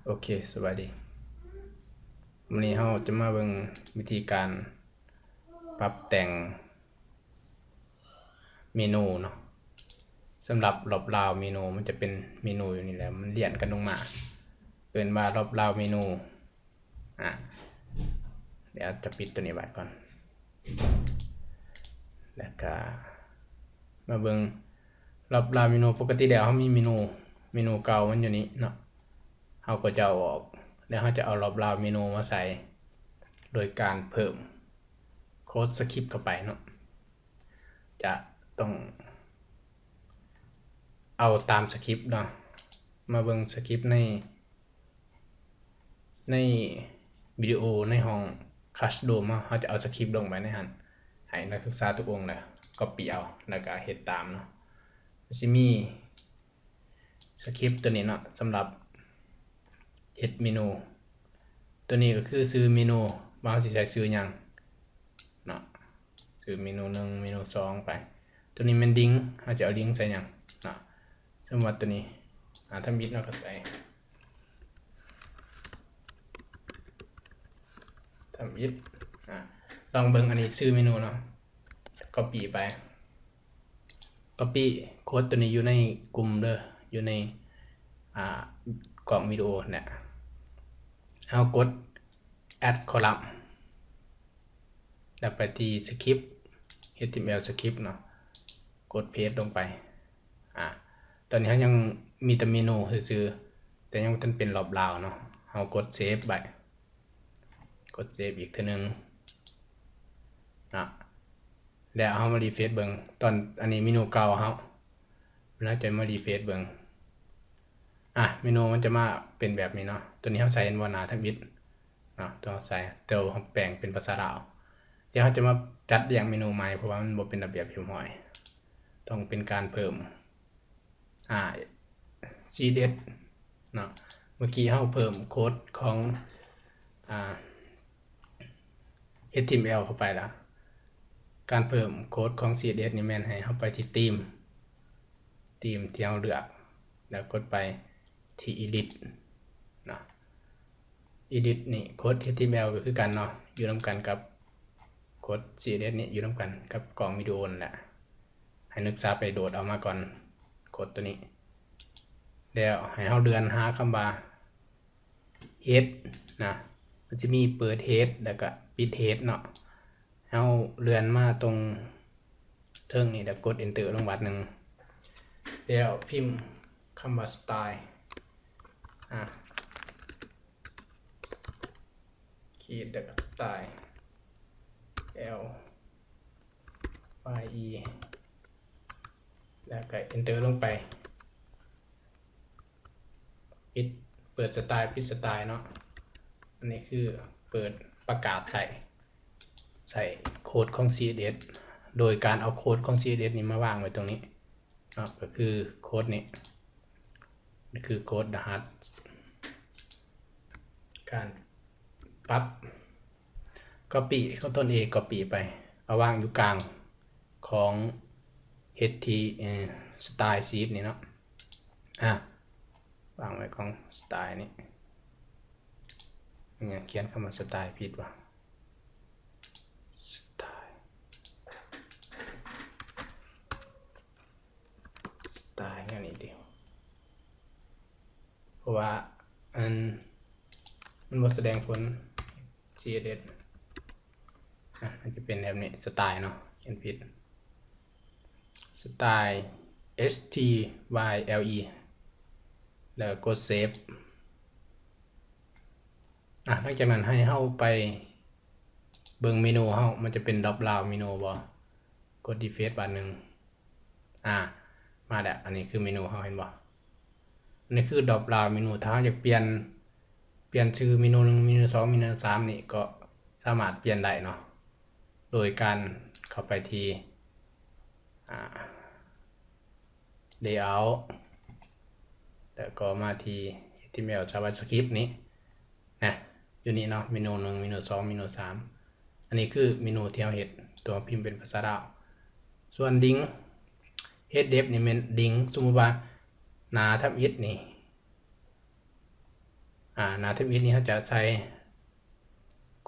โอเคสวัสดีวันนี้เราจะมาเบิ่งวิธีการปรับแต่งเมนูเนาะสำหรับรอบราวเมนูมันจะเป็นเมนูอยู่นี่แหละมันเรียนกันลงมาเป็นว่ารอบราวเมนูเดี๋ยวจะปิดตัวนี้ไว้ก่อนแล้วก็มาเบิ่งรอบราวเมนูปกติแล้วเขามีเมนูเก่ามันอยู่นี้เนาะเขาก็จะเอาออกแล้วเขาจะเอารอบราวเมนูมาใส่โดยการเพิ่มโค้ดสคริปต์เข้าไปเนาะจะต้องเอาตามสคริปต์เนาะมาเบิ่งสคริปต์ในวิดีโอในห้องคัสโดมเขาจะเอาสคริปต์ลงไปในหันให้นักศึกษาทุกองค์เลยก็เปียวแล้วก็เฮ็ดตามเนาะจะมีสคริปต์ตัวนี้เนาะสำหรับเฮ็ดเมนูตัวนี้ก็คือซื้อเมนูว่าเขาจะใช้ซื้อหยังเนาะซื้อเมนู1เมนู2ไปตัวนี้มันลิงก์เขาจะเอาลิงก์ใส่หยังเนาะสมมติตัวนี้ถ้ามิดเราก็ใส่ทำมิดลองเบิ่งอันนี้ซื้อเมนูเนาะ copy ไป copy โค้ดตัวนี้อยู่ในกลุ่มเด้ออยู่ในกล่องวิดีโอเนี่ยเอากด add column แล้วไปที่ script html script เนาะกด paste ลงไปตอนนี้ยังมีแต่เมนูซื่อๆแต่ยังเป็นรอบราวเนาะเอากด save ไปกด save อีกทีนึงแล้วเอามารีเฟรชเบิ่งตอนอันนี้เมนูเก่าเฮาแล้วจะมารีเฟรชเบิ่งเมนูมันจะมาเป็นแบบนี้เนาะตัวนี้เฮาใส่บ่หน้าทวิตเนาะต้องใส่เดี๋ยวเฮาแปลงเป็นภาษาลาวเดี๋ยวเฮาจะมาจัดเรียงเมนูใหม่เพราะว่ามันบ่เป็นระเบียบเรียบร้อยต้องเป็นการเพิ่มcds เนาะเมื่อกี้เฮาเพิ่มโค้ดของhtml เข้าไปแล้วการเพิ่มโค้ดของ css นี่แม่นให้เฮาไปที่ธีมที่เฮาเลือกแล้วกดไปที่ edit เนาะ edit นี่โค้ด html ก็คือกันเนาะอยู่นำกันกับโค้ด css นี่อยู่นำกันกับกล่องวิดีโอนั่นแหละให้นักศึกษาไปโดดเอามาก่อนโค้ดตัวนี้แล้วให้เฮาเลื่อนหาคำว่า head นะมันจะมีเปิด head แล้วก็ปิด head เนาะเฮาเลื่อนมาตรงเทิงนี่แล้วกด enter ลงบัดนึงแล้วพิมพ์คำว่า style ขีดแล้วก็ style l y e แล้วก็ enter ลงไปปิดเปิดสไตล์ปิดสไตล์เนาะอันนี้คือเปิดประกาศใส่โค้ดของ css โดยการเอาโค้ดของ css นี้มาวางไว้ตรงนี้เนาะก็คือโค้ดนี้คือโค้ดรหัสการปรับ copy เข้าต้น A copy ไปเอาวางอยู่กลางของ ht style sheet นี่เนาะวางไว้ของ style นี่เขียนคำว่า style ผิดว่ะตายงั้นอีกเดียวเพราะว่ามันบ่แสดงผล css มันจะเป็นแบบนี้สไตล์เนาะเขียนผิดสไตล์ style แล้วกดเซฟหลังจากนั้นให้เฮาไปเบิ่งเมนูเฮามันจะเป็นรอบราวเมนูบ่กด refresh บัดนึงมาแล้วอันนี้คือเมนูเฮาเห็นบ่อันนี้คือดรอปราวเมนูถ้าอยากเปลี่ยนชื่อเมนู1เมนู2เมนู3นี่ก็สามารถเปลี่ยนได้เนาะโดยการเข้าไปที่layout แล้วก็มาที่ html javascript นี้อยู่นี่เนาะเมนู1เมนู2เมนู3อันนี้คือเมนูที่เราเฮ็ดตัวพิมพ์เป็นภาษาลาวส่วนลิงก์ hdef นี่เป็นลิงก์สมมุติว่าหน้าทำอิฐนี่ หน้าทวิตนี้เขาจะใช้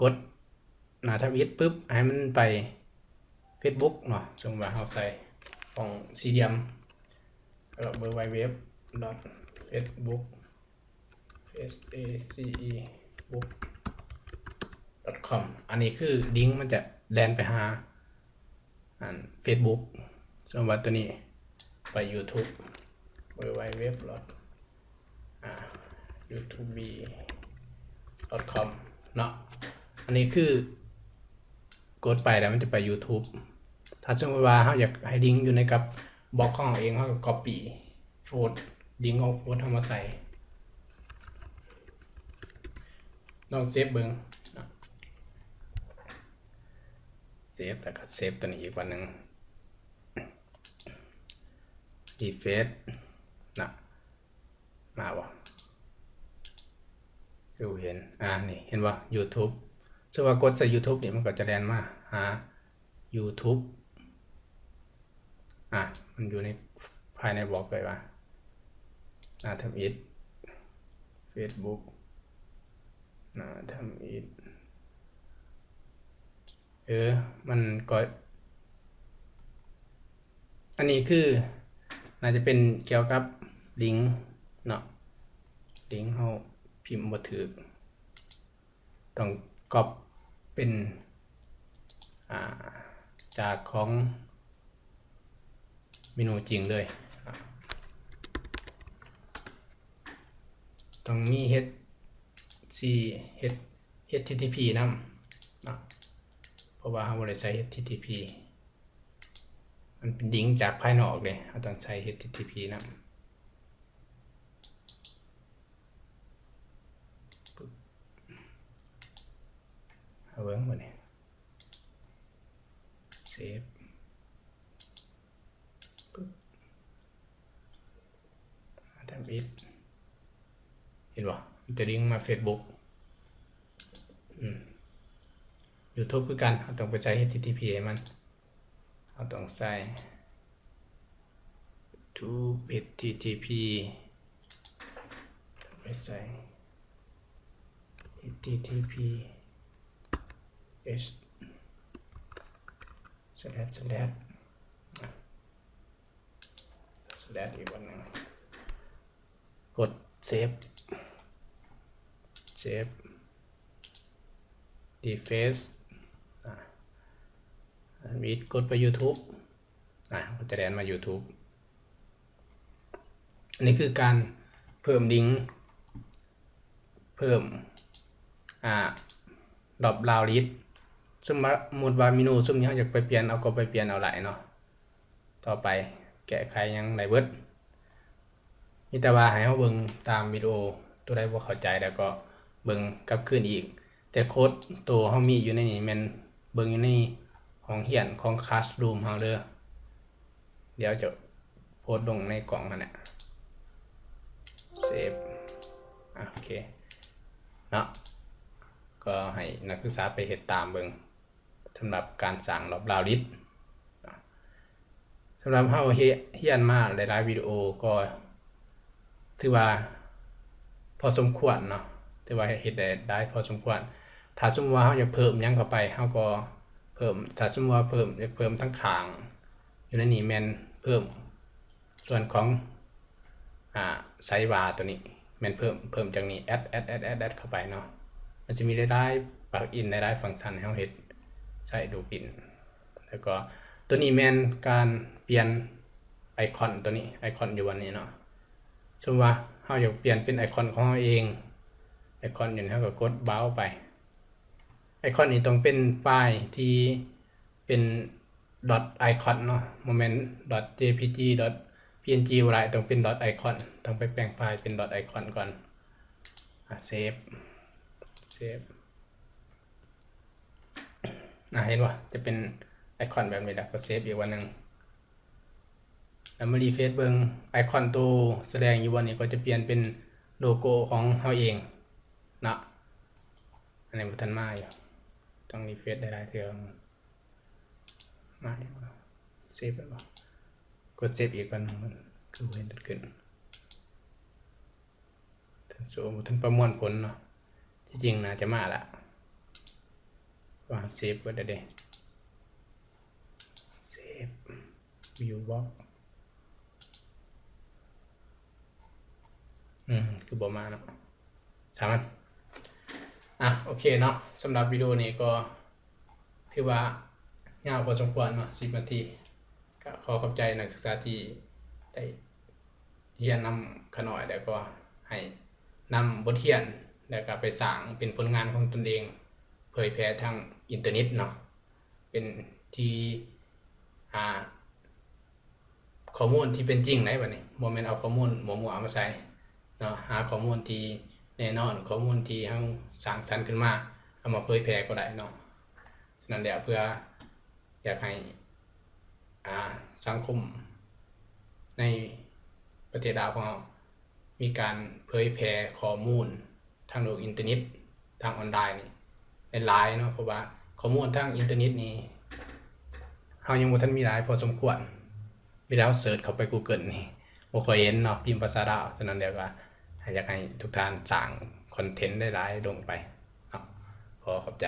กดหน้าทวิตปุ๊บให้มันไป Facebook เนาะสมมติว่าเขาใส่ของสี่เหลี่ยมแล้วเบอร์ไวเว็บ .facebook facebook.com อันนี้คือลิงก์มันจะแลนไปหาFacebook สมมติว่าตัวนี้ไป YouTube เบอร์ไวเว็บyoutube.com เนาะอันนี้คือกดไปแล้วมันจะไป YouTube ถ้าสมมติว่าเราอยากให้ลิงก์อยู่ในกับบล็อกของเราเองเราก็ copy โฟลด์ลิงก์ของโฟลด์ทำมาใส่ลองเซฟเบิ่งเซฟแล้วก็เซฟตัวนี้อีกวันหนึ่งดีเฟซนะมาบ่คือเห็นนี่เห็นว่า YouTube ซึ่งว่ากดใส่ YouTube นี่มันก็จะแลนมาหา YouTube มันอยู่ในภายในบล็อกเลยว่าทำอิท Facebook ทำอิทมันก็อันนี้คือน่าจะเป็นเกี่ยวกับลิงก์เนาะลิงก์เขาพิมพ์บ่ถูกต้องก๊อปเป็นจากของเมนูจริงเลยต้องมี HTTP นำเพราะว่าเราบ่ได้ใช้ HTTP มันเป็นลิงก์จากภายนอกเลยเราต้องใช้ HTTP นำเอาเบิ่งบ่นี่เซฟทำอิทเห็นบ่มันจะลิงก์มา Facebook YouTube คือกันเราต้องไปใช้ HTTP ให้มันเราต้องใส่ YouTube HTTP ไปใส่ HTTP h slash อีกวันหนึ่งกดเซฟdeface มีกดไป YouTube ก็จะแลนมา YouTube อันนี้คือการเพิ่มลิงก์เพิ่มดรอปดาวน์ลิสต์สมมุติว่าเมนูซุมนี้เราอยากไปเปลี่ยนเอาก็ไปเปลี่ยนเอาหลายเนาะต่อไปแก้ไขยังได้เบิดมีแต่ว่าให้เราเบิ่งตามวิดีโอตัวใดบ่เข้าใจแล้วก็เบิ่งกลับคืนอีกแต่โค้ดตัวเรามีอยู่ในนี้แม่นเบิ่งอยู่ในห้องเรียนของ Classroom เฮาเด้อเดี๋ยวจะโพสต์ลงในกล่องนั่นแหละเซฟโอเคเนาะก็ให้นักศึกษาไปเฮ็ดตามเบิ่งสำหรับการสร้างดรอปดาวน์ลิสต์สำหรับเราเรียนมาหลายๆวิดีโอก็ถือว่าพอสมควรเนาะถือว่าเฮ็ดได้พอสมควรถ้าสมมุติว่าเราอยากเพิ่มหยังเข้าไปเราก็เพิ่มถ้าสมมุติว่าอยากเพิ่มทั้งข้างอยู่ในนี้แม่นเพิ่มส่วนของไซด์บาร์ตัวนี้แม่นเพิ่มจากนี้แอดเข้าไปเนาะมันจะมีได้ปลั๊กอินได้ฟังก์ชันให้เราเฮ็ดใช้ดูปินแล้วก็ตัวนี้แม่นการเปลี่ยนไอคอนตัวนี้ไอคอนอยู่วันนี้เนาะสมมุติว่าเราอยากเปลี่ยนเป็นไอคอนของเราเองไอคอนอยู่เราก็กดเบราว์ไปไอคอนนี้ต้องเป็นไฟล์ที่เป็น .icon เนาะโมเมนต์ .jpg .png อะไรต้องเป็น .icon ต้องไปแปลงไฟล์เป็น .icon ก่อนเซฟเห็นว่าจะเป็นไอคอนแบบนี้แล้วก็เซฟอีกวันหนึ่งแล้วมารีเฟรชเบิ่งไอคอนตัวแสดงอยู่วันนี้ก็จะเปลี่ยนเป็นโลโก้ของเราเองเนาะอันนี้บ่ทันมาอยู่ต้องรีเฟรชได้หลายเทื่อมาเซฟไปบ่กดเซฟอีกวันนึงมันคือเห็นขึ้นทัน สูงท่านประมวลผลเนาะที่จริงน่าจะมาละว่าเซฟก็ได้เซฟวิวบล็อกคือบ่มาเนาะสามันโอเคเนาะสำหรับวิดีโอนี้ก็ถือว่ายาวพอสมควรเนาะ10 นาทีก็ขอขอบใจนักศึกษาที่ได้เรียนนำขน่อยแล้วก็ให้นำบทเรียนแล้วก็ไปสร้างเป็นผลงานของตนเองเผยแพร่ทางอินเทอร์เน็ตเนาะเป็นที่ข้อมูลที่เป็นจริงไหนบัดนี้บ่แม่นเอาข้อมูลมั่วๆมาใส่เนาะหาข้อมูลที่แน่นอนข้อมูลที่เฮาสร้างสรรค์ขึ้นมาเอามาเผยแพร่ก็ได้เนาะฉะนั้นแล้วเพื่ออยากให้สังคมในประเทศลาวของเรามีการเผยแพร่ข้อมูลทางโลกอินเทอร์เน็ตทางออนไลน์นี่หลายเนาะเพราะว่าข้อมูลทางอินเทอร์เน็ตนี่เฮายังบ่ทันมีหลายพอสมควรเวลาเสิร์ชเข้าไป Google นี่บ่ค่อยเห็นเนาะพิมพ์ภาษาลาวฉะนั้นแล้วก็อยากให้ทุกท่านสร้างคอนเทนต์ได้หลายลงไปเนาะขอขอบใจ